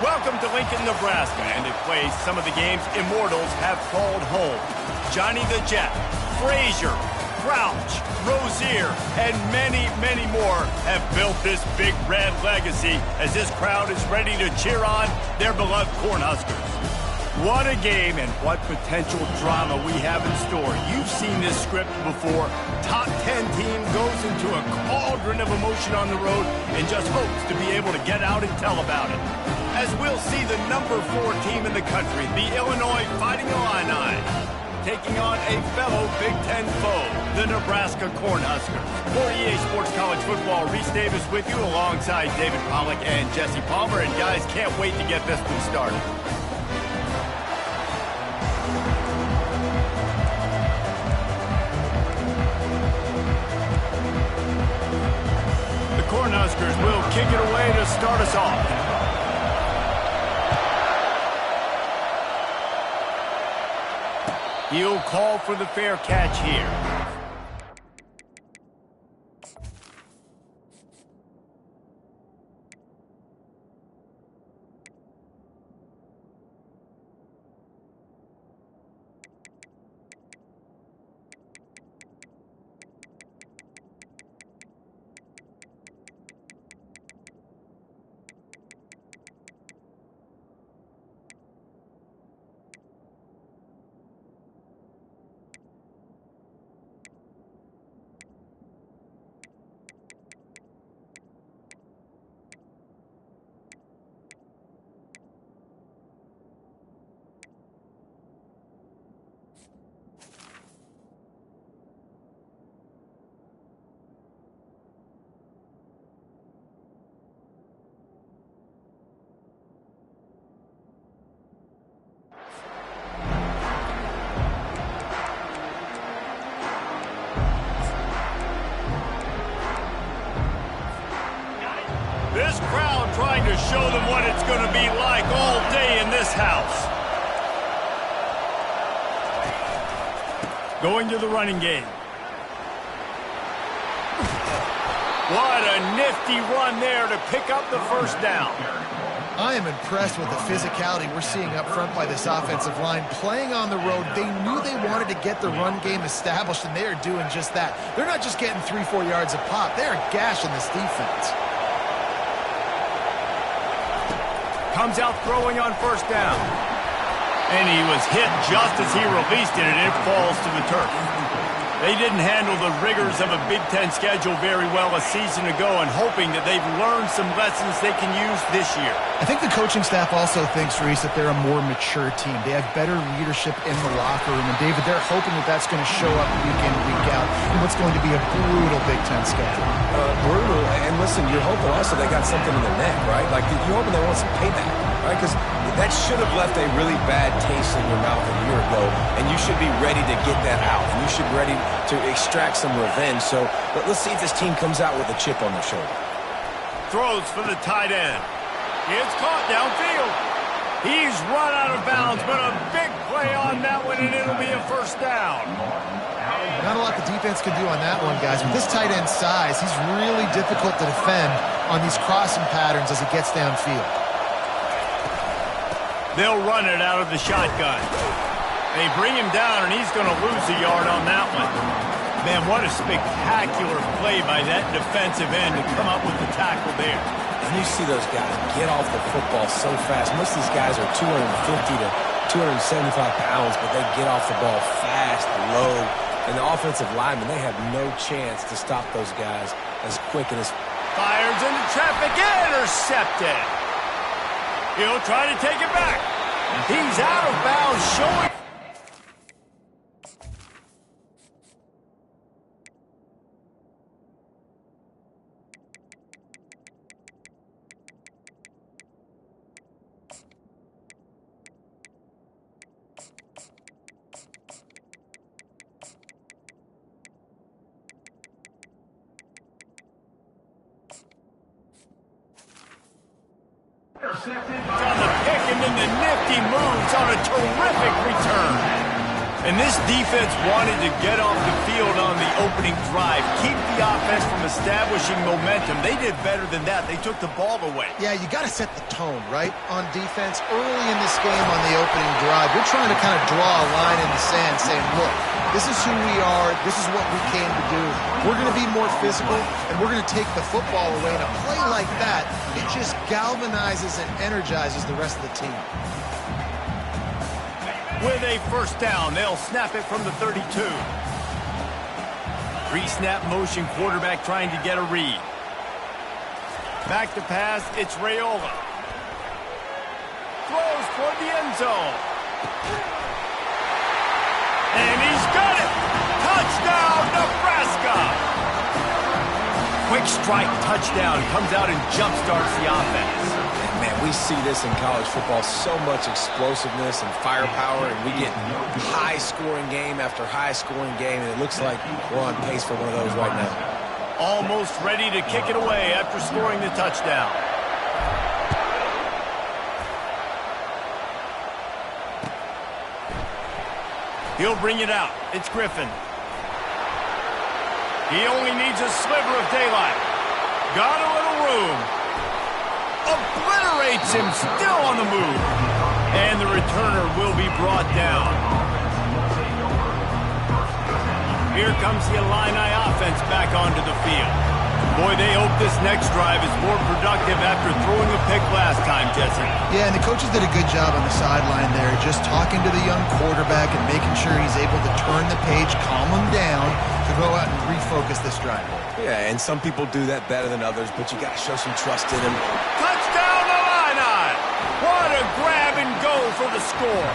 Welcome to Lincoln, Nebraska, and it plays some of the games immortals have called home. Johnny the Jet, Frazier, Crouch, Rozier, and many, many more have built this big red legacy as this crowd is ready to cheer on their beloved Cornhuskers. What a game and what potential drama we have in store. You've seen this script before. Top 10 team goes into a cauldron of emotion on the road and just hopes to be able to get out and tell about it. As we'll see the number 4 team in the country, the Illinois Fighting Illini, taking on a fellow Big Ten foe, the Nebraska Cornhuskers. For EA Sports College Football, Reese Davis with you alongside David Pollack and Jesse Palmer. And guys, can't wait to get this one started. The Cornhuskers will kick it away to start us off. He'll call for the fair catch here. This crowd trying to show them what it's going to be like all day in this house. Going to the running game. What a nifty run there to pick up the first down. I am impressed with the physicality we're seeing up front by this offensive line. Playing on the road, they knew they wanted to get the run game established, and they are doing just that. They're not just getting 3-4 yards a pop. They are gashing this defense. Comes out throwing on first down. And he was hit just as he released it, and it falls to the turf. They didn't handle the rigors of a Big Ten schedule very well a season ago, and hoping that they've learned some lessons they can use this year. I think the coaching staff also thinks, Reese, that they're a more mature team. They have better leadership in the locker room. And, David, they're hoping that that's going to show up week in, week out in what's going to be a brutal Big Ten schedule. Brutal. And, listen, you're hoping also they got something in the neck, right? Like, you're hoping they want some payback, right? Because that should have left a really bad taste in your mouth a year ago, and you should be ready to get that out. And you should be ready to extract some revenge. So let's see if this team comes out with a chip on their shoulder. Throws for the tight end. It's caught downfield. He's run out of bounds, but a big play on that one, and it'll be a first down. Not a lot the defense can do on that one, guys. With this tight end size, he's really difficult to defend on these crossing patterns as he gets downfield. They'll run it out of the shotgun. They bring him down, and he's going to lose a yard on that one. Man, what a spectacular play by that defensive end to come up with the tackle there. And you see those guys get off the football so fast. Most of these guys are 250 to 275 pounds, but they get off the ball fast, low. And the offensive linemen, they have no chance to stop those guys as quick and as... Fires into traffic, intercepted. He'll try to take it back. He's out of bounds, showing... on the pick, and then the nifty moves on a terrific return. And this defense wanted to get off the field on the opening drive, keep the offense from establishing momentum. They did better than that. They took the ball away. Yeah, you got to set the tone, right, on defense. Early in this game on the opening drive, you're trying to kind of draw a line in the sand saying, look, this is who we are. This is what we came to do. We're going to be more physical, and we're going to take the football away. And a play like that, it just galvanizes and energizes the rest of the team. With a first down, they'll snap it from the 32. Pre-snap motion, quarterback trying to get a read. Back to pass, it's Raiola. Throws toward the end zone. And he's got it! Touchdown, Nebraska! Quick strike touchdown, comes out and jump-starts the offense. Man, we see this in college football, so much explosiveness and firepower, and we get high-scoring game after high-scoring game, and it looks like we're on pace for one of those right now. Almost ready to kick it away after scoring the touchdown. He'll bring it out. It's Griffin. He only needs a sliver of daylight. Got a little room. Obliterates him, still on the move. And the returner will be brought down. Here comes the Illini offense back onto the field. Boy, they hope this next drive is more productive after throwing a pick last time, Jesse. Yeah, and the coaches did a good job on the sideline there, just talking to the young quarterback and making sure he's able to turn the page, calm him down, to go out and refocus this drive. Yeah, and some people do that better than others, but you got to show some trust in him. Touchdown, Illini! What a grab and go for the score.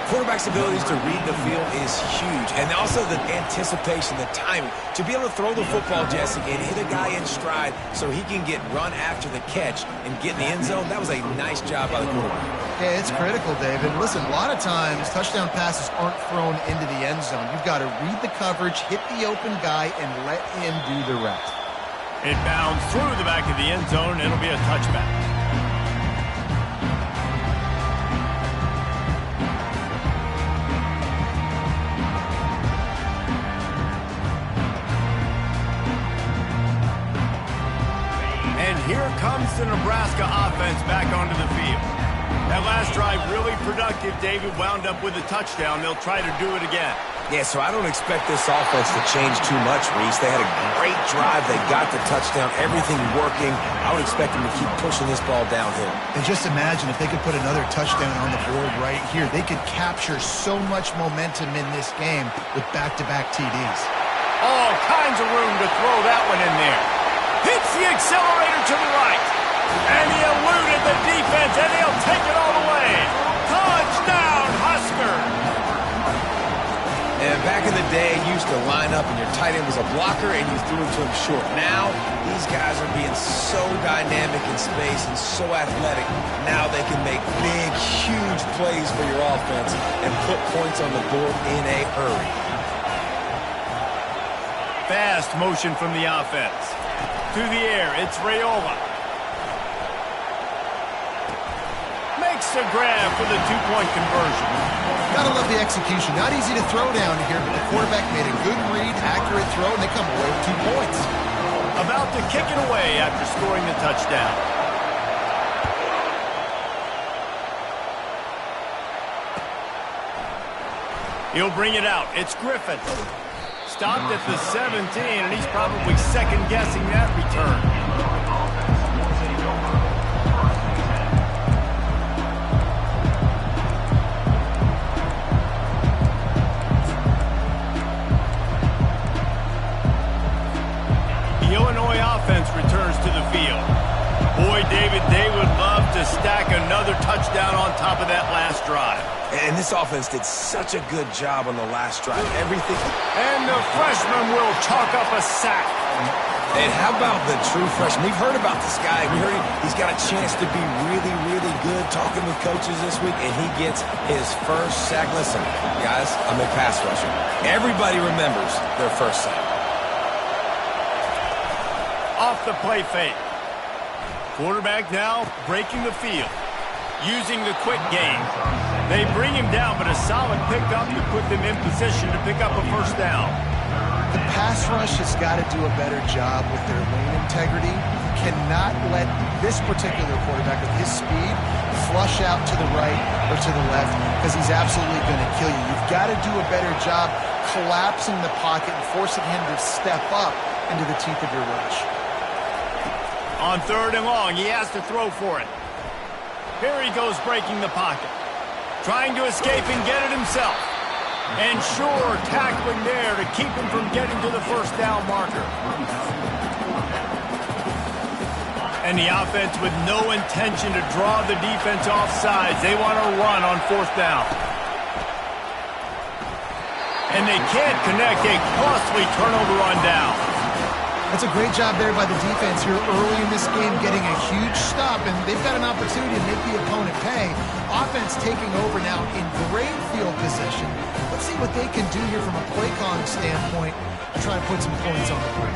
Quarterback's abilities to read the field is huge, and also the anticipation, the timing. To be able to throw the football, Jesse, and hit a guy in stride so he can get run after the catch and get in the end zone, that was a nice job by the quarterback. Yeah, it's critical, David. Listen, a lot of times touchdown passes aren't thrown into the end zone. You've got to read the coverage, hit the open guy, and let him do the rest. It bounds through the back of the end zone. It'll be a touchback. Here comes the Nebraska offense back onto the field. That last drive really productive. David wound up with a touchdown. They'll try to do it again. Yeah, so I don't expect this offense to change too much, Reese. They had a great drive. They got the touchdown, everything working. I would expect them to keep pushing this ball downhill. And just imagine if they could put another touchdown on the board right here. They could capture so much momentum in this game with back-to-back TDs. All kinds of room to throw that one in there. Hits the accelerator to the right. And he eluded the defense, and he'll take it all the way. Touchdown, Husker! And back in the day, you used to line up, and your tight end was a blocker, and you threw it to him short. Now, these guys are being so dynamic in space and so athletic. Now they can make big, huge plays for your offense and put points on the board in a hurry. Fast motion from the offense. To the air, it's Raiola. Makes a grab for the two-point conversion. Gotta love the execution. Not easy to throw down here, but the quarterback made a good read, accurate throw, and they come away with 2 points. About to kick it away after scoring the touchdown. He'll bring it out. It's Griffin. Stopped at the 17, and he's probably second-guessing that return. The Illinois offense returns to the field. Boy, David, they would love to stack another touchdown on top of that last drive. And this offense did such a good job on the last drive. Everything. And the freshman will chalk up a sack. And how about the true freshman? We've heard about this guy. We heard he's got a chance to be really, really good talking with coaches this week, and he gets his first sack. Listen, guys, I'm a pass rusher. Everybody remembers their first sack. Off the play fake. Quarterback now breaking the field. Using the quick game. They bring him down, but a solid pickup to put them in position to pick up a first down. The pass rush has got to do a better job with their lane integrity. You cannot let this particular quarterback with his speed flush out to the right or to the left because he's absolutely going to kill you. You've got to do a better job collapsing the pocket and forcing him to step up into the teeth of your rush. On 3rd and long, he has to throw for it. Here he goes breaking the pocket. Trying to escape and get it himself. And sure, tackling there to keep him from getting to the first down marker. And the offense with no intention to draw the defense off sides. They want to run on 4th down. And they can't connect a costly turnover on down. That's a great job there by the defense here early in this game, getting a huge stop, and they've got an opportunity to make the opponent pay. Offense taking over now in great field position. Let's see what they can do here from a play calling standpoint to try and put some points on the board.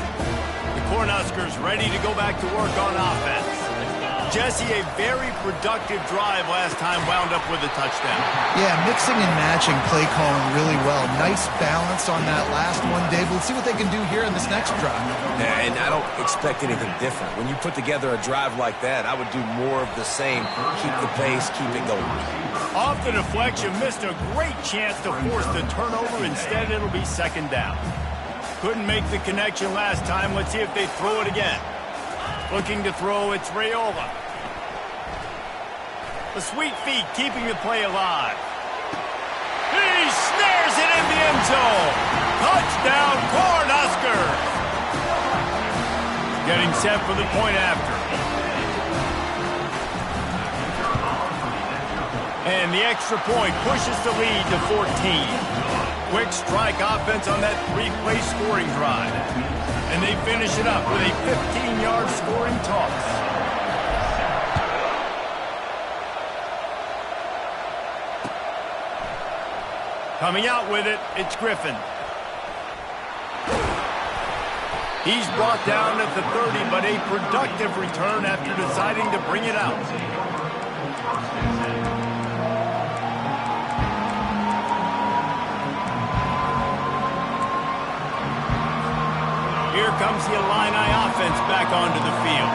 The Cornhuskers ready to go back to work on offense. Jesse, a very productive drive last time, wound up with a touchdown. Yeah, mixing and matching play calling really well. Nice balance on that last one, Dave. Let's see what they can do here in this next drive. Yeah, and I don't expect anything different. When you put together a drive like that, I would do more of the same. Keep the pace, keep it going. Off the deflection, missed a great chance to force the turnover. Instead, it'll be 2nd down. Couldn't make the connection last time. Let's see if they throw it again. Looking to throw, it's Raiola. The sweet feet keeping the play alive. He snares it in the end zone. Touchdown, Cornhuskers. Getting set for the point after. And the extra point pushes the lead to 14. Quick strike offense on that 3-play scoring drive. And they finish it up with a 15-yard scoring toss. Coming out with it, it's Griffin. He's brought down at the 30, but a productive return after deciding to bring it out. Here comes the Illini offense back onto the field.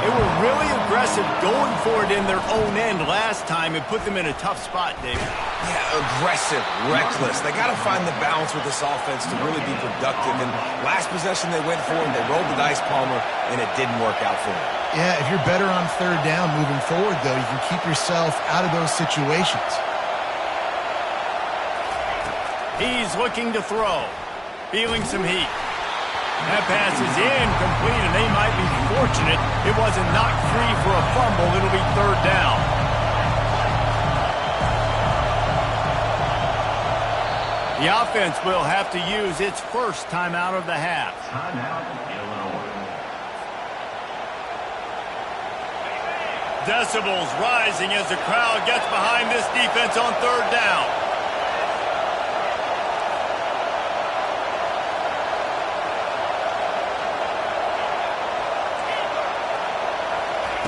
They were really aggressive going for it in their own end last time and put them in a tough spot, David. Yeah, aggressive, reckless. They got to find the balance with this offense to really be productive. And last possession they went for, and they rolled the dice, Palmer, and it didn't work out for them. Yeah, if you're better on 3rd down moving forward, though, you can keep yourself out of those situations. He's looking to throw. Feeling some heat. That pass is incomplete, and they might be fortunate it wasn't knocked free for a fumble. It'll be 3rd down. The offense will have to use its first timeout of the half. Decibels rising as the crowd gets behind this defense on 3rd down.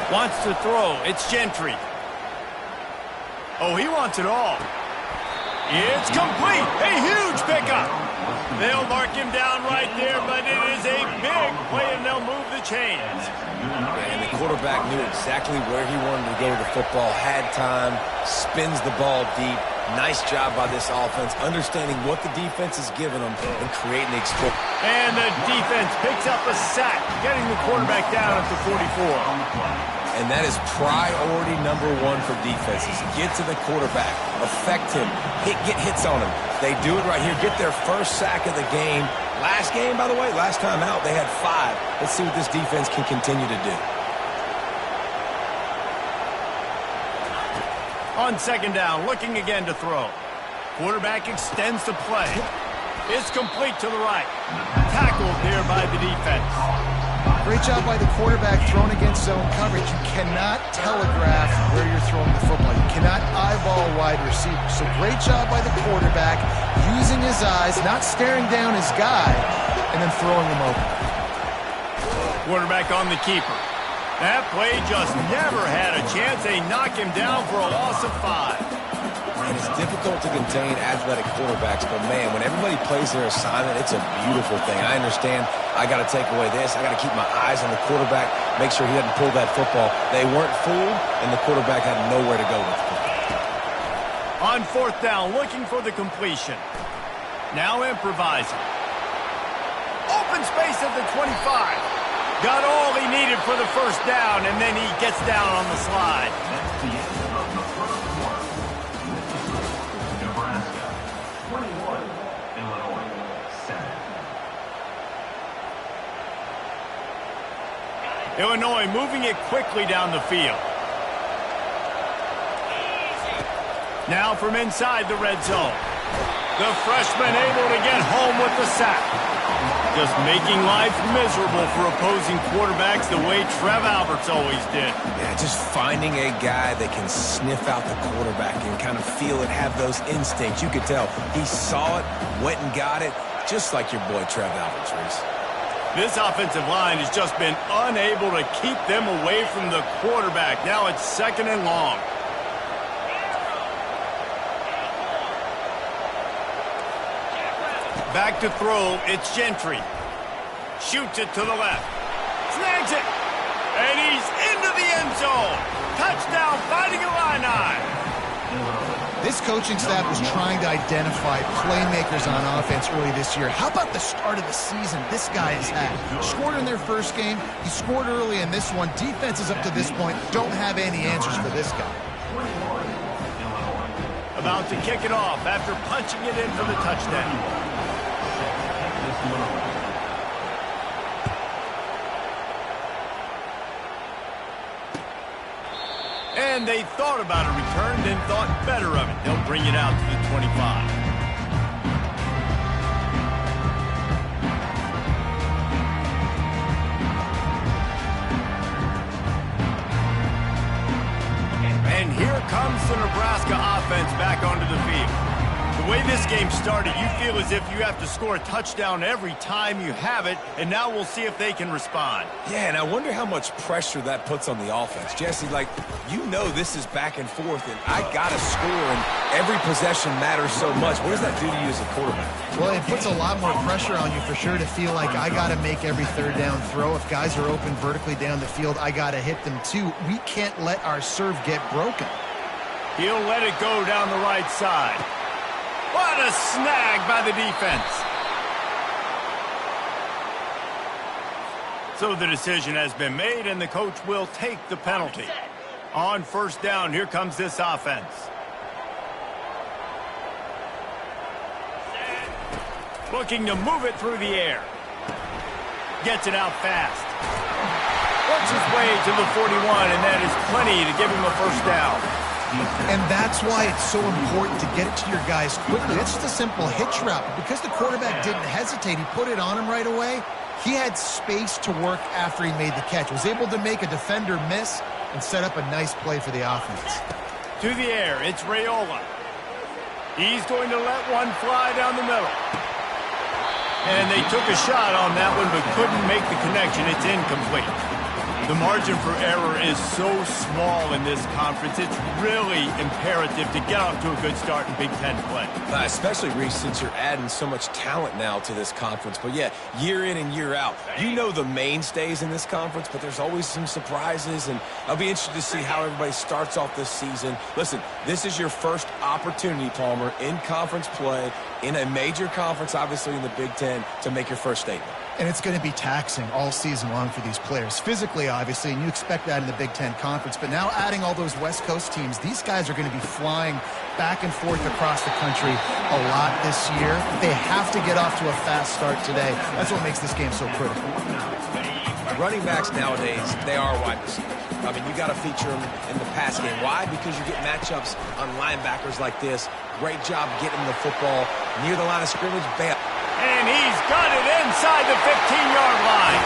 Wants to throw. It's Gentry. Oh, he wants it all. It's complete. A huge pickup. They'll mark him down right there, but it is a big play, and they'll move the chains. And the quarterback knew exactly where he wanted to go with the football, had time, spins the ball deep. Nice job by this offense, understanding what the defense is giving them and creating the explosion. And the defense picks up a sack, getting the quarterback down at the 44. And that is priority number 1 for defenses. Get to the quarterback, affect him, get hits on him. They do it right here, get their first sack of the game. Last game, by the way, last time out, they had 5. Let's see what this defense can continue to do. On 2nd down, looking again to throw. Quarterback extends the play. It's complete to the right. Tackled there by the defense. Great job by the quarterback throwing against zone coverage. You cannot telegraph where you're throwing the football. You cannot eyeball wide receivers. So great job by the quarterback using his eyes, not staring down his guy, and then throwing him open. Quarterback on the keeper. That play just never had a chance. They knock him down for a loss of 5. and it's difficult to contain athletic quarterbacks, but man, when everybody plays their assignment, it's a beautiful thing. I understand I got to take away this. I got to keep my eyes on the quarterback, make sure he doesn't pull that football. They weren't fooled, and the quarterback had nowhere to go with the football. On fourth down, looking for the completion. Now improvising. Open space at the 25. Got all he needed for the first down, and then he gets down on the slide. That's the end of the first quarter. Nebraska, 21, Illinois, 7. Illinois moving it quickly down the field. Now from inside the red zone. The freshman able to get home with the sack. Just making life miserable for opposing quarterbacks the way Trev Alberts always did. Yeah, just finding a guy that can sniff out the quarterback and kind of feel it, have those instincts. You could tell he saw it, went and got it, just like your boy Trev Alberts, Reese. This offensive line has just been unable to keep them away from the quarterback. Now it's 2nd and long. Back to throw, it's Gentry. Shoots it to the left. Snags it. And he's into the end zone. Touchdown, Fighting Illini. This coaching staff was trying to identify playmakers on offense early this year. How about the start of the season this guy has had? Scored in their first game. He scored early in this one. Defenses up to this point don't have any answers for this guy. About to kick it off after punching it in for the touchdown. And they thought about a return, then thought better of it. They'll bring it out to the 25. And here comes the Nebraska offense back onto the field. The way this game started, you feel as if you have to score a touchdown every time you have it, and now we'll see if they can respond. Yeah, and I wonder how much pressure that puts on the offense. Jesse, like, you know this is back and forth, and I got to score, and every possession matters so much. What does that do to you as a quarterback? Well, it puts a lot more pressure on you for sure to feel like I got to make every third down throw. If guys are open vertically down the field, I got to hit them too. We can't let our serve get broken. He'll let it go down the right side. What a snag by the defense. So the decision has been made, and the coach will take the penalty. On first down, here comes this offense. Looking to move it through the air. Gets it out fast. Works his way to the 41, and that is plenty to give him a first down. And that's why it's so important to get it to your guys quickly. It's just a simple hitch route. Because the quarterback didn't hesitate, he put it on him right away. He had space to work after he made the catch. Was able to make a defender miss and set up a nice play for the offense. To the air, it's Raiola. He's going to let one fly down the middle. And they took a shot on that one but couldn't make the connection. It's incomplete. The margin for error is so small in this conference. It's really imperative to get off to a good start in Big Ten play. Especially, Reese, since you're adding so much talent now to this conference. But, yeah, year in and year out, you know the mainstays in this conference, but there's always some surprises, and I'll be interested to see how everybody starts off this season. Listen, this is your first opportunity, Palmer, in conference play, in a major conference, obviously in the Big Ten, to make your first statement. And it's going to be taxing all season long for these players. Physically, obviously, and you expect that in the Big Ten Conference. But now adding all those West Coast teams, these guys are going to be flying back and forth across the country a lot this year. They have to get off to a fast start today. That's what makes this game so critical. Running backs nowadays, they are wide receivers. I mean, you got to feature them in the pass game. Why? Because you get matchups on linebackers like this. Great job getting the football near the line of scrimmage. Bam. And he's got it inside the 15-yard line.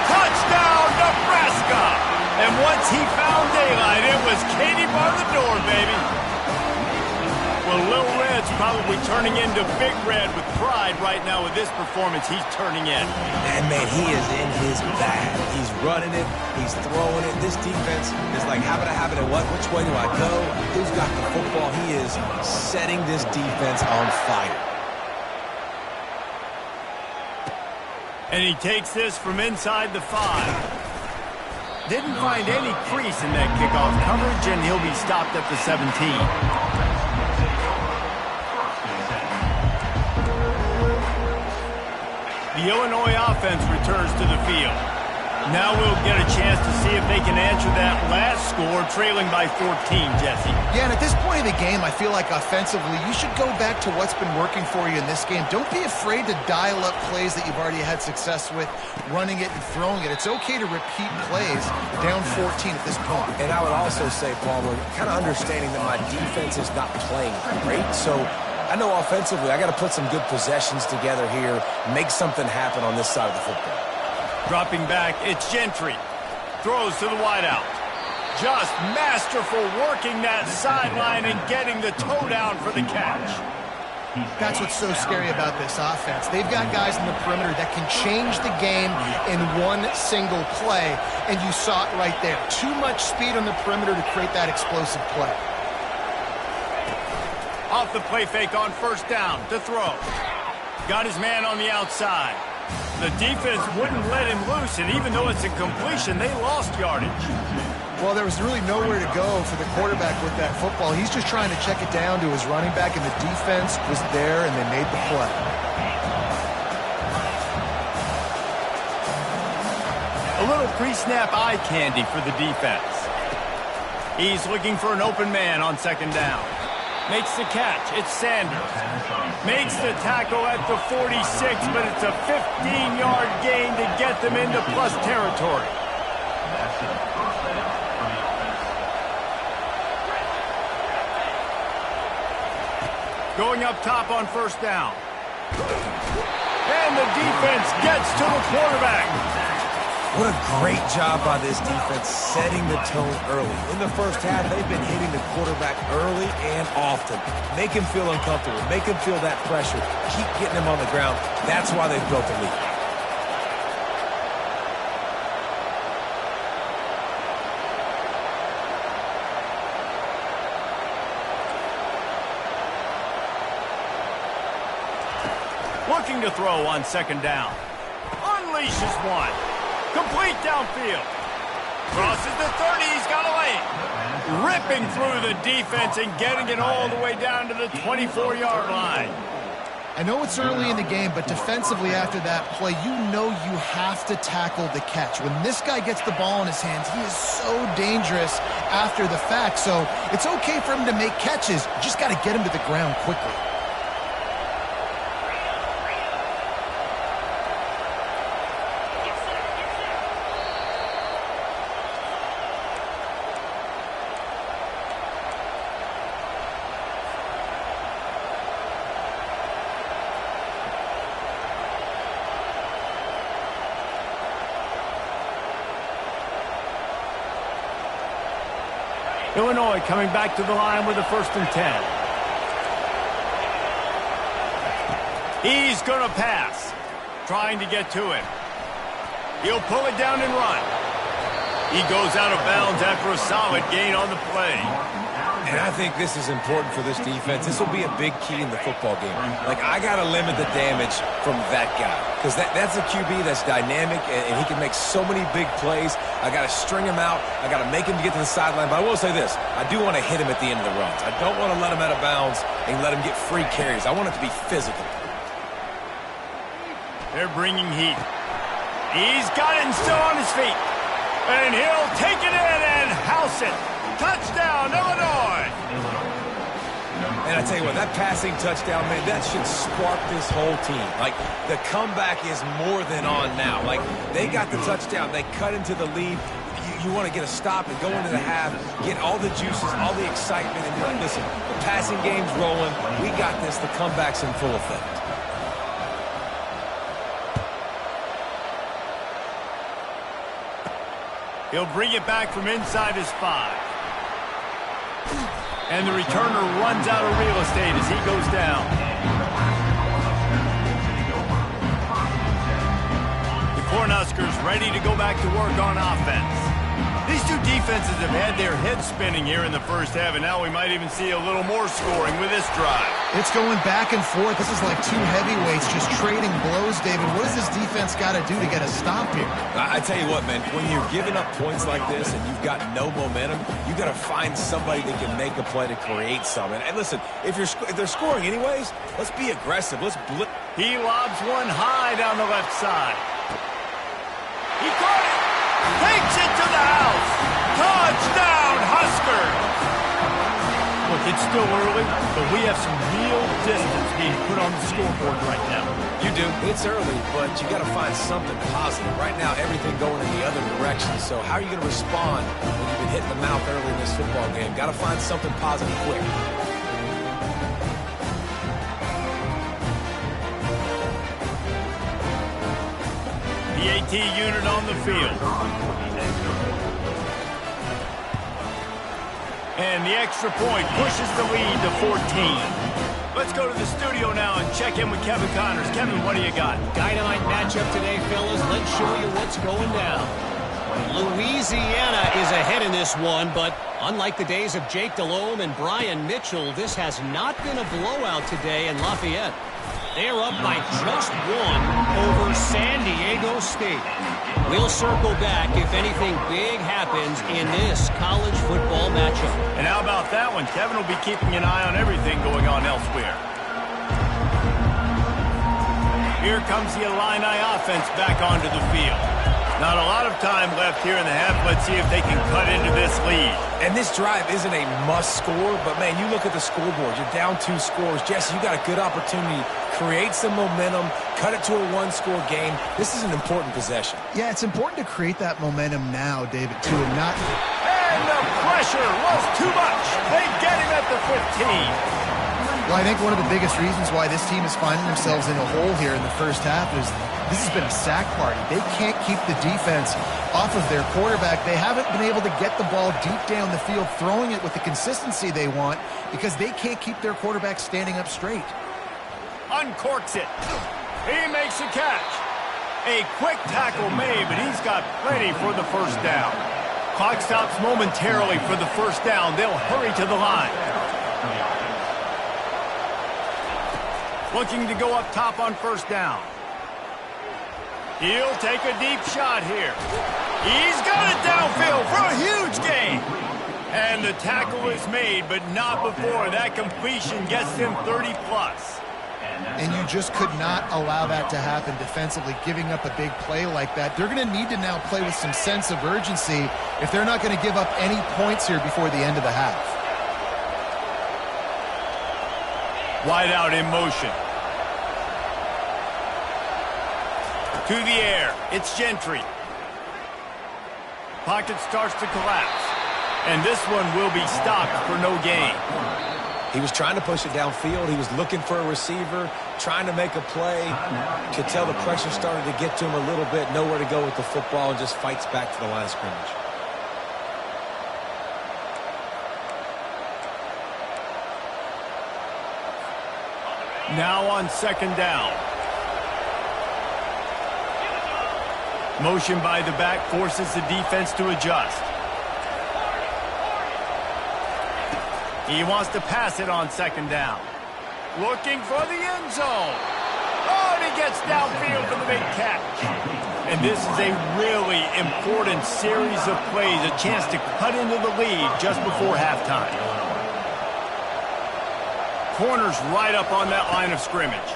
Touchdown, Nebraska! And once he found daylight, it was Katie bar the door, baby. Well, Lil Red's probably turning into Big Red with pride right now with this performance he's turning in. And, man, he is in his bag. He's running it. He's throwing it. This defense is like, have it at what? Which way do I go? Who's got the football? He is setting this defense on fire. And he takes this from inside the 5. Didn't find any crease in that kickoff coverage, and he'll be stopped at the 17. The Illinois offense returns to the field. Now we'll get a chance to see if they can answer that last score, trailing by 14, Jesse. Yeah, and at this point of the game, I feel like offensively, you should go back to what's been working for you in this game. Don't be afraid to dial up plays that you've already had success with, running it and throwing it. It's okay to repeat plays down 14 at this point. And I would also say, Palmer, kind of understanding that my defense is not playing great, so I know offensively I got to put some good possessions together here, make something happen on this side of the football. Dropping back, it's Gentry. Throws to the wideout. Just masterful working that sideline and getting the toe down for the catch. That's what's so scary about this offense. They've got guys in the perimeter that can change the game in one single play, and you saw it right there. Too much speed on the perimeter to create that explosive play. Off the play fake on first down to throw. Got his man on the outside. The defense wouldn't let him loose, and even though it's a completion, they lost yardage. Well, there was really nowhere to go for the quarterback with that football. He's just trying to check it down to his running back, and the defense was there, and they made the play. A little pre-snap eye candy for the defense. He's looking for an open man on second down. Makes the catch. It's Sanders. Makes the tackle at the 46, but it's a 15-yard gain to get them into plus territory. Going up top on first down. And the defense gets to the quarterback. What a great job by this defense setting the tone early. In the first half, they've been hitting the quarterback early and often. Make him feel uncomfortable. Make him feel that pressure. Keep getting him on the ground. That's why they've built the lead. Looking to throw on second down. Unleashes one. Complete downfield. Crosses the 30. He's got a lane. Ripping through the defense and getting it all the way down to the 24-yard line. I know it's early in the game, but defensively after that play, you know you have to tackle the catch. When this guy gets the ball in his hands, he is so dangerous after the fact. So it's okay for him to make catches. You just got to get him to the ground quickly. Illinois coming back to the line with a 1st and 10. He's going to pass. Trying to get to it. He'll pull it down and run. He goes out of bounds after a solid gain on the play. And I think this is important for this defense. This will be a big key in the football game. Like, I got to limit the damage from that guy. Because that's a QB that's dynamic, and he can make so many big plays. I got to string him out. I got to make him get to the sideline. But I will say this. I do want to hit him at the end of the runs. I don't want to let him out of bounds and let him get free carries. I want it to be physical. They're bringing heat. He's got it and still on his feet. And he'll take it in and house it. Touchdown, Illinois! And I tell you what, that passing touchdown, man, that should spark this whole team. Like, the comeback is more than on now. Like, they got the touchdown. They cut into the lead. You want to get a stop and go into the half, get all the juices, all the excitement, and be like, listen, the passing game's rolling. We got this. The comeback's in full effect. He'll bring it back from inside his 5. And the returner runs out of real estate as he goes down. The Cornhuskers ready to go back to work on offense. These two defenses have had their heads spinning here in the first half, and now we might even see a little more scoring with this drive. It's going back and forth. This is like two heavyweights just trading blows, David. What does this defense got to do to get a stop here? I tell you what, man, when you're giving up points like this and you've got no momentum, you got to find somebody that can make a play to create something. And listen, if they're scoring anyways, let's be aggressive. Let's blitz. He lobs one high down the left side. He caught it. Takes it to the house. Touchdown, Huskers. Look, it's still early, but we have some real distance being put on the scoreboard right now. You do. It's early, but you got to find something positive. Right now, everything going in the other direction. So how are you going to respond when you've been hitting the mouth early in this football game? Got to find something positive quick. The AT unit on the field. And the extra point pushes the lead to 14. Let's go to the studio now and check in with Kevin Connors. Kevin, what do you got? Dynamite matchup today, fellas. Let's show you what's going down. Louisiana is ahead in this one, but unlike the days of Jake Delhomme and Brian Mitchell, this has not been a blowout today in Lafayette. They're up by just one over San Diego State. We'll circle back if anything big happens in this college football matchup. And how about that one? Kevin will be keeping an eye on everything going on elsewhere. Here comes the Illini offense back onto the field. Not a lot of time left here in the half. Let's see if they can cut into this lead. And this drive isn't a must score, but, man, you look at the scoreboard. You're down 2 scores. Jesse, you got a good opportunity. Create some momentum. Cut it to a 1-score game. This is an important possession. Yeah, it's important to create that momentum now, David, too, and not... And the pressure was too much. They get him at the 15. Well, I think one of the biggest reasons why this team is finding themselves in a hole here in the first half is this has been a sack party. They can't keep the defense off of their quarterback. They haven't been able to get the ball deep down the field, throwing it with the consistency they want because they can't keep their quarterback standing up straight. Uncorks it. He makes a catch. A quick tackle made, but he's got plenty for the first down. Clock stops momentarily for the first down. They'll hurry to the line. Looking to go up top on first down. He'll take a deep shot here. He's got it downfield for a huge gain. And the tackle is made, but not before that completion gets him 30-plus. And you just could not allow that to happen defensively, giving up a big play like that. They're going to need to now play with some sense of urgency if they're not going to give up any points here before the end of the half. Wide out in motion. To the air. It's Gentry. Pocket starts to collapse. And this one will be stopped for no gain. He was trying to push it downfield. He was looking for a receiver, trying to make a play. Could tell the pressure started to get to him a little bit. Nowhere to go with the football and just fights back to the line of scrimmage. Now on second down. Motion by the back forces the defense to adjust. He wants to pass it on second down. Looking for the end zone. Oh, and he gets downfield for the big catch. And this is a really important series of plays, a chance to cut into the lead just before halftime. Corners right up on that line of scrimmage.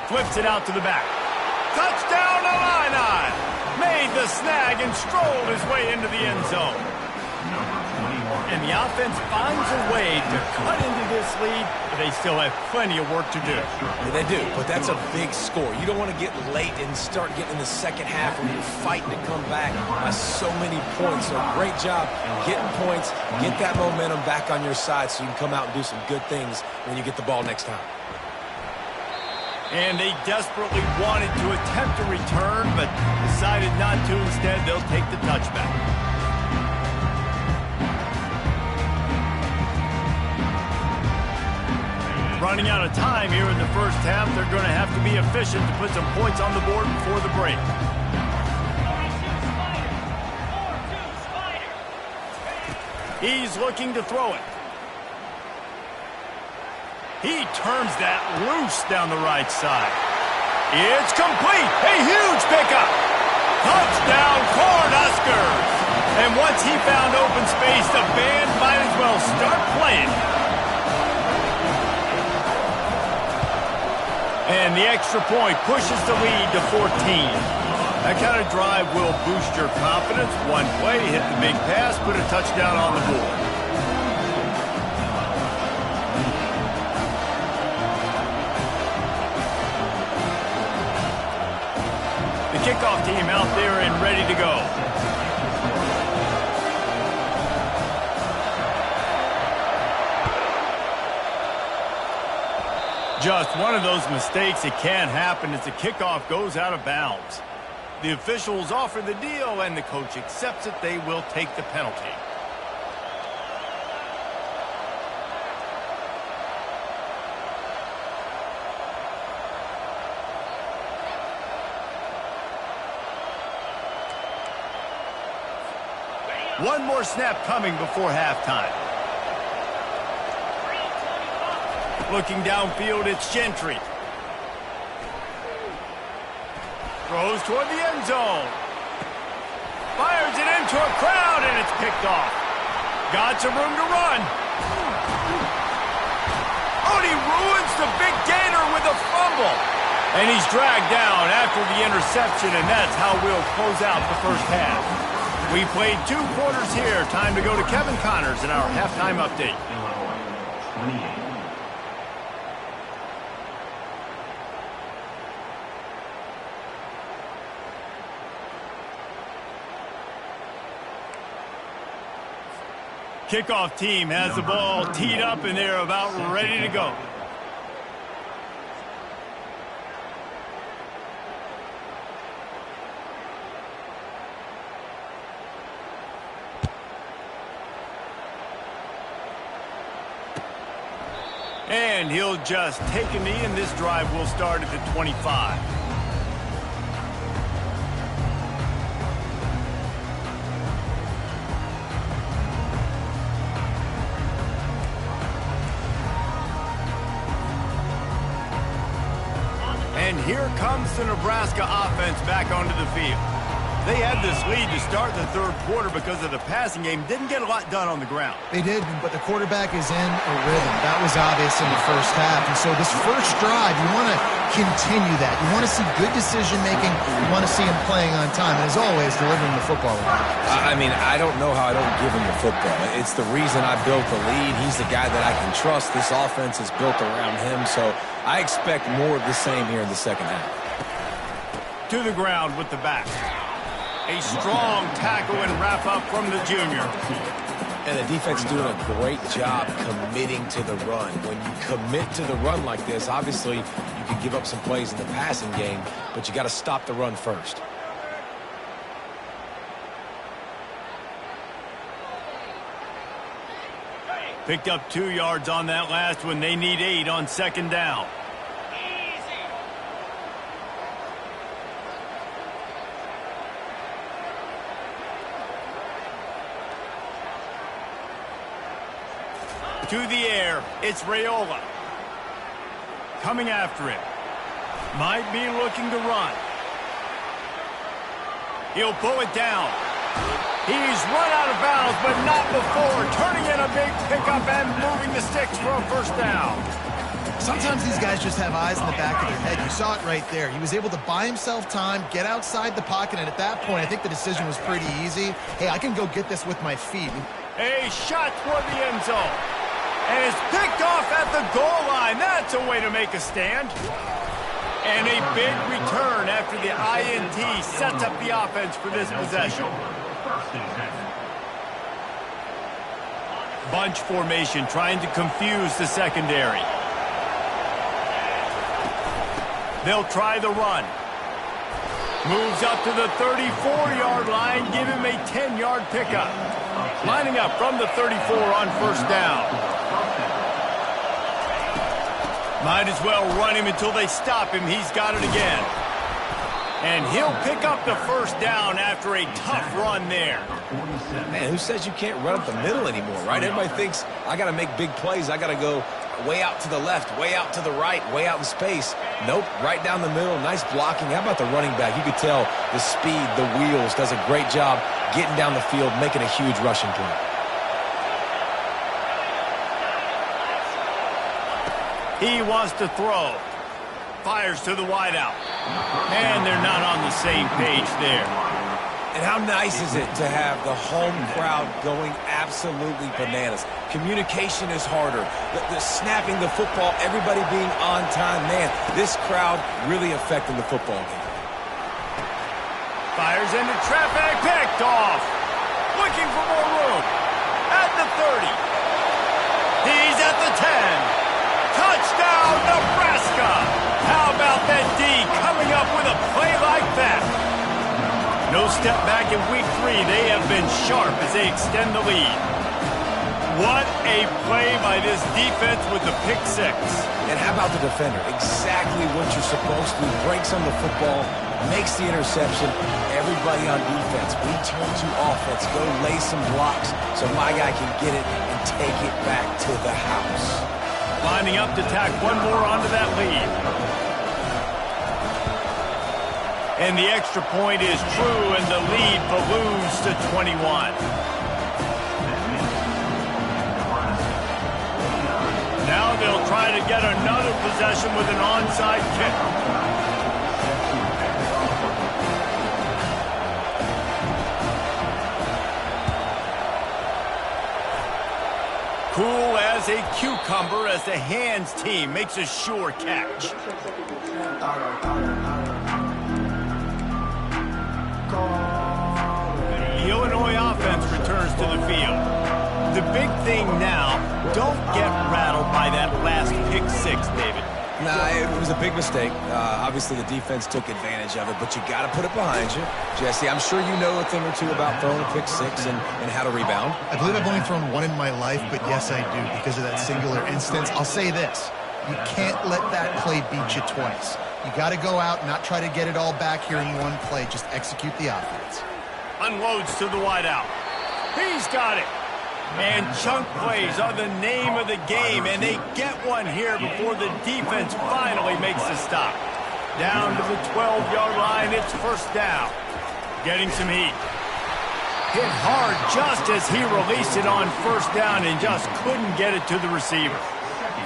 Flips it out to the back. Touchdown, Illini! Made the snag and strolled his way into the end zone. And the offense finds a way to cut into this lead, but they still have plenty of work to do. Yeah, they do, but that's a big score. You don't want to get late and start getting in the second half when you're fighting to come back by so many points. So great job getting points, get that momentum back on your side so you can come out and do some good things when you get the ball next time. And they desperately wanted to attempt a return, but decided not to. Instead, they'll take the touchback. Running out of time here in the first half. They're going to have to be efficient to put some points on the board before the break. He's looking to throw it. He turns that loose down the right side. It's complete. A huge pickup. Touchdown, Cornhuskers. And once he found open space, the band might as well start playing. And the extra point pushes the lead to 14. That kind of drive will boost your confidence. One play, hit the big pass, put a touchdown on the board. The kickoff team out there and ready to go. Just one of those mistakes that can happen as the kickoff goes out of bounds. The officials offer the deal, and the coach accepts it. They will take the penalty. One more snap coming before halftime. Looking downfield, it's Gentry. Throws toward the end zone. Fires it into a crowd, and it's picked off. Got some room to run. Oh, and he ruins the big gainer with a fumble. And he's dragged down after the interception, and that's how we'll close out the first half. We played 2 quarters here. Time to go to Kevin Connors in our halftime update. Illinois, 28. Kickoff team has the ball teed up, and they're about ready to go. And he'll just take a knee, and this drive will start at the 25. And here comes the Nebraska offense back onto the field. They had this lead to start the third quarter because of the passing game. Didn't get a lot done on the ground. They did, but the quarterback is in a rhythm. That was obvious in the first half. And so this first drive, you want to continue that. You want to see good decision-making. You want to see him playing on time. And as always, delivering the football. I mean, I don't know how I don't give him the football. It's the reason I built the lead. He's the guy that I can trust. This offense is built around him. So I expect more of the same here in the second half. To the ground with the back. A strong tackle and wrap up from the junior. And the defense doing a great job committing to the run. When you commit to the run like this, obviously you can give up some plays in the passing game, but you got to stop the run first. Picked up 2 yards on that last one. They need 8 on second down. To the air, it's Raiola. Coming after it. Might be looking to run. He'll pull it down. He's run out of bounds, but not before. Turning in a big pickup and moving the sticks for a first down. Sometimes these guys just have eyes in the back of their head. You saw it right there. He was able to buy himself time, get outside the pocket, and at that point, I think the decision was pretty easy. Hey, I can go get this with my feet. A shot toward the end zone. And it's picked off at the goal line. That's a way to make a stand. And a big return after the INT sets up the offense for this possession. Bunch formation trying to confuse the secondary. They'll try the run. Moves up to the 34-yard line. Give him a 10-yard pickup. Lining up from the 34 on first down. Might as well run him until they stop him. He's got it again. And he'll pick up the first down after a tough run there. Man, who says you can't run up the middle anymore, right? Everybody thinks I got to make big plays. I got to go way out to the left, way out to the right, way out in space. Nope, right down the middle. Nice blocking. How about the running back? You could tell the speed, the wheels, does a great job getting down the field, making a huge rushing play. He wants to throw. Fires to the wideout. And they're not on the same page there. And how nice is it to have the home crowd going absolutely bananas? Communication is harder. The snapping the football, everybody being on time. Man, this crowd really affecting the football game. Fires into traffic, picked off. Looking for more room. At the 30. He's at the 10. Touchdown, Nebraska! How about that D coming up with a play like that? No step back in week 3. They have been sharp as they extend the lead. What a play by this defense with the pick 6. And how about the defender? Exactly what you're supposed to do. Breaks on the football, makes the interception. Everybody on defense, we turn to offense. Go lay some blocks so my guy can get it and take it back to the house. Lining up to tack one more onto that lead. And the extra point is true, and the lead balloons to 21. Now they'll try to get another possession with an onside kick. Cool as a cucumber as the hands team makes a sure catch. The Illinois offense returns to the field. The big thing now, don't get rattled by that last pick 6, David. Nah, it was a big mistake. Obviously, the defense took advantage of it, but you got to put it behind you. Jesse, I'm sure you know a thing or two about throwing a pick 6 and how to rebound. I believe I've only thrown one in my life, but yes, I do, because of that singular instance. I'll say this. You can't let that play beat you twice. You got to go out and not try to get it all back here in one play. Just execute the offense. Unloads to the wideout. He's got it. And chunk plays are the name of the game, and they get one here before the defense finally makes the stop. Down to the 12-yard line, it's first down. Getting some heat. Hit hard just as he released it on first down and just couldn't get it to the receiver.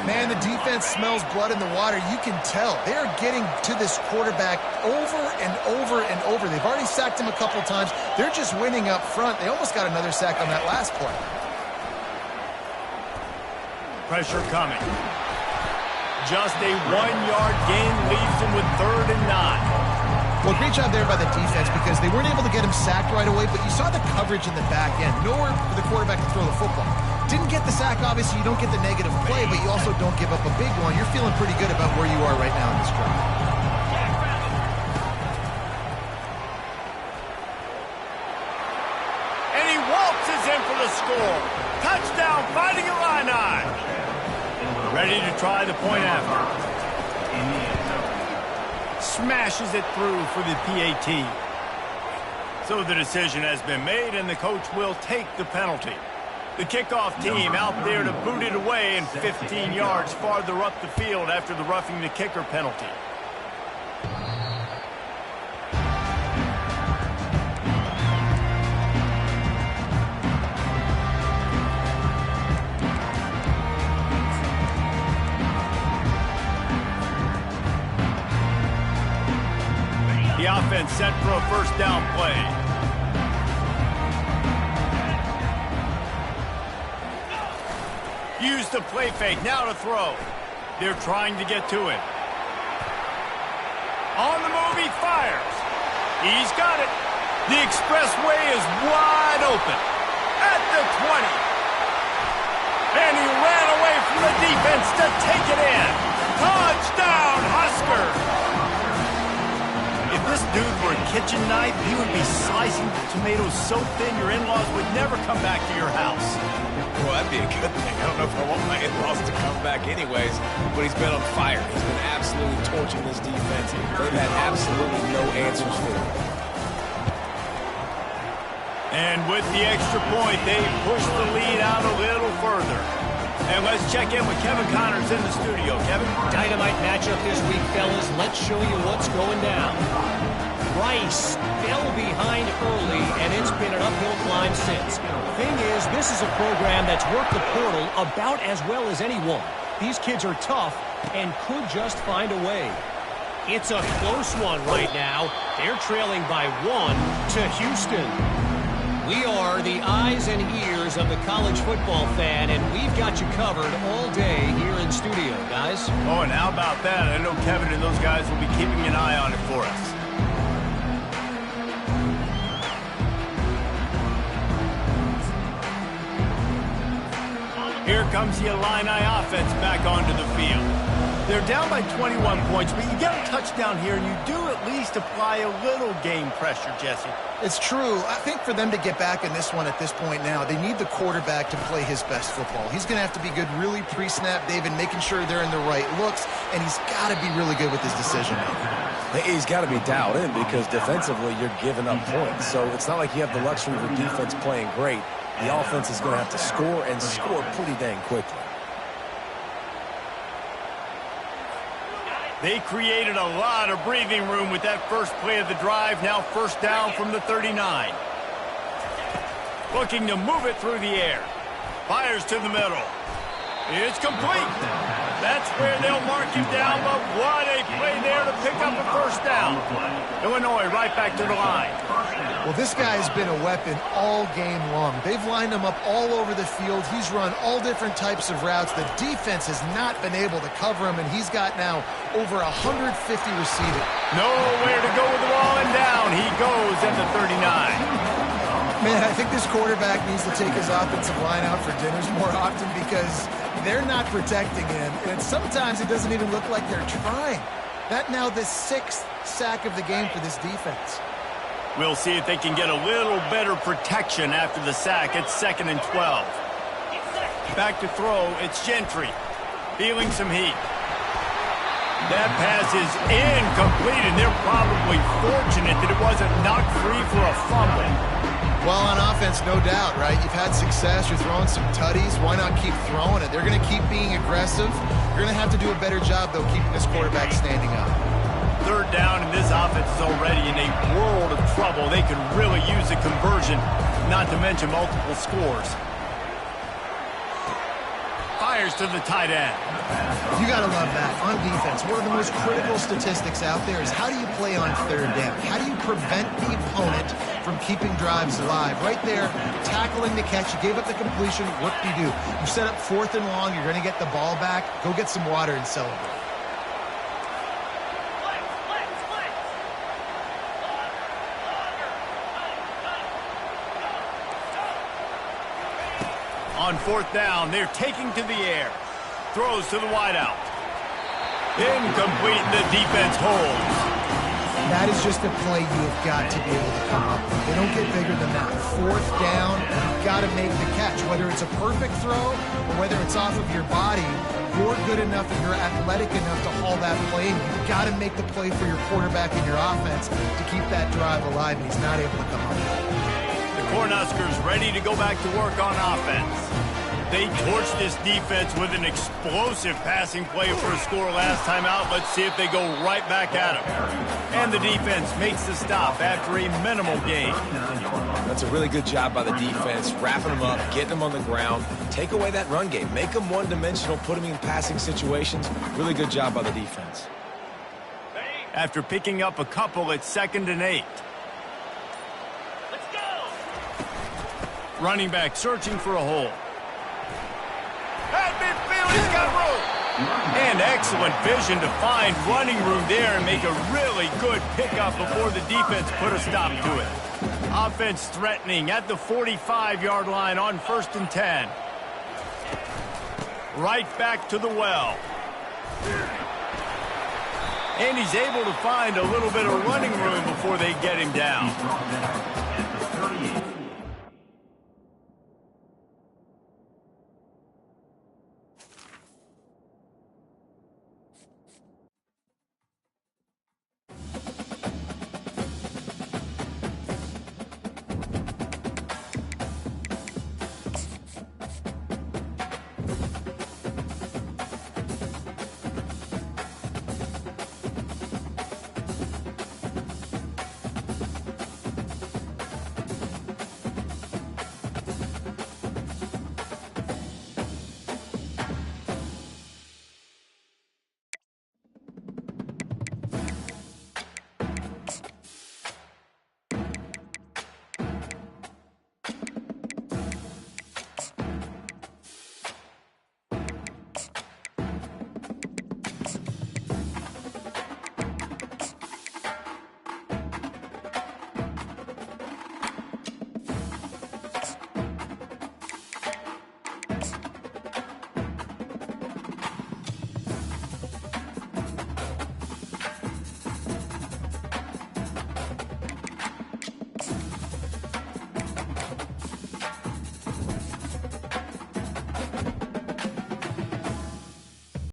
Man, the defense smells blood in the water. You can tell. They are getting to this quarterback over and over and over. They've already sacked him a couple times. They're just winning up front. They almost got another sack on that last play. Pressure coming. Just a 1-yard gain leaves him with 3rd and 9. Well, great job there by the defense because they weren't able to get him sacked right away, but you saw the coverage in the back end. Nowhere for the quarterback to throw the football. Didn't get the sack, obviously. You don't get the negative play, but you also don't give up a big one. You're feeling pretty good about where you are right now in this drive. And he waltzes in for the score. Touchdown, Fighting Illini. Ready to try the point after. Smashes it through for the PAT. So the decision has been made, and the coach will take the penalty. The kickoff team out there to boot it away and 15 yards farther up the field after the roughing the kicker penalty. The offense set for a first down play. Use the play fake, now to throw. They're trying to get to him. On the move, he fires. He's got it. The expressway is wide open. At the 20. And he ran away from the defense to take it in. Touchdown, Huskers! If this dude were a kitchen knife, he would be slicing tomatoes so thin your in-laws would never come back to your house. Well, that'd be a good thing. I don't know if I want my in-laws to come back anyways, but he's been on fire. He's been absolutely torching this defense. They've had absolutely no answers for him. And with the extra point, they push the lead out a little further. And let's check in with Kevin Connors in the studio. Kevin? Dynamite matchup this week, fellas. Let's show you what's going down. Rice fell behind early, and it's been an uphill climb since. Thing is, this is a program that's worked the portal about as well as anyone. These kids are tough and could just find a way. It's a close one right now. They're trailing by 1 to Houston. We are the eyes and ears of the college football fan, and we've got you covered all day here in studio, guys. Oh, and how about that? I know Kevin and those guys will be keeping an eye on it for us. Here comes the Illini offense back onto the field. They're down by 21 points, but you get a touchdown here, and you do at least apply a little game pressure, Jesse. It's true. I think for them to get back in this one at this point now, they need the quarterback to play his best football. He's going to have to be good really pre-snap, David, making sure they're in the right looks, and he's got to be really good with his decision-making. He's got to be dialed in because defensively you're giving up points. So it's not like you have the luxury of your defense playing great. The offense is going to have to score and score pretty dang quickly. They created a lot of breathing room with that first play of the drive. Now first down from the 39. Looking to move it through the air. Fires to the middle. It's complete. That's where they'll mark him down, but what a play there to pick up a first down. Illinois right back to the line. Well, this guy has been a weapon all game long. They've lined him up all over the field. He's run all different types of routes. The defense has not been able to cover him, and he's got now over 150 receiving. Nowhere to go with the ball, and down he goes at the 39. Man, I think this quarterback needs to take his offensive line out for dinners more often because they're not protecting him, and sometimes it doesn't even look like they're trying. That now the 6th sack of the game for this defense. We'll see if they can get a little better protection after the sack. It's 2nd and 12. Back to throw, it's Gentry. Feeling some heat. That pass is incomplete, and they're probably fortunate that it wasn't knocked free for a fumble. Well, on offense, no doubt, right? You've had success. You're throwing some tutties. Why not keep throwing it? They're going to keep being aggressive. You're going to have to do a better job, though, keeping this quarterback standing up. 3rd down, and this offense is already in a world of trouble. They could really use a conversion, not to mention multiple scores. Fires to the tight end. You got to love that. On defense, one of the most critical statistics out there is how do you play on 3rd down? How do you prevent the opponent from keeping drives alive? Right there, tackling the catch. You gave up the completion. What do? You set up 4th and long. You're going to get the ball back. Go get some water and celebrate. On 4th down, they're taking to the air. Throws to the wideout. Incomplete, the defense holds. That is just a play you have got to be able to come up with. They don't get bigger than that. 4th down, you've got to make the catch. Whether it's a perfect throw or whether it's off of your body, you're good enough and you're athletic enough to haul that play. And you've got to make the play for your quarterback and your offense to keep that drive alive, and he's not able to come up with it. The Cornhuskers ready to go back to work on offense. They torched this defense with an explosive passing play for a score last time out. Let's see if they go right back at him. And the defense makes the stop after a minimal gain. That's a really good job by the defense, wrapping them up, getting them on the ground. Take away that run game. Make them one-dimensional, put them in passing situations. Really good job by the defense. After picking up a couple, it's 2nd and 8. Running back searching for a hole. At midfield, he's got room. And excellent vision to find running room there and make a really good pickup before the defense put a stop to it. Offense threatening at the 45-yard line on 1st and 10. Right back to the well. And he's able to find a little bit of running room before they get him down. He's brought down at the 38.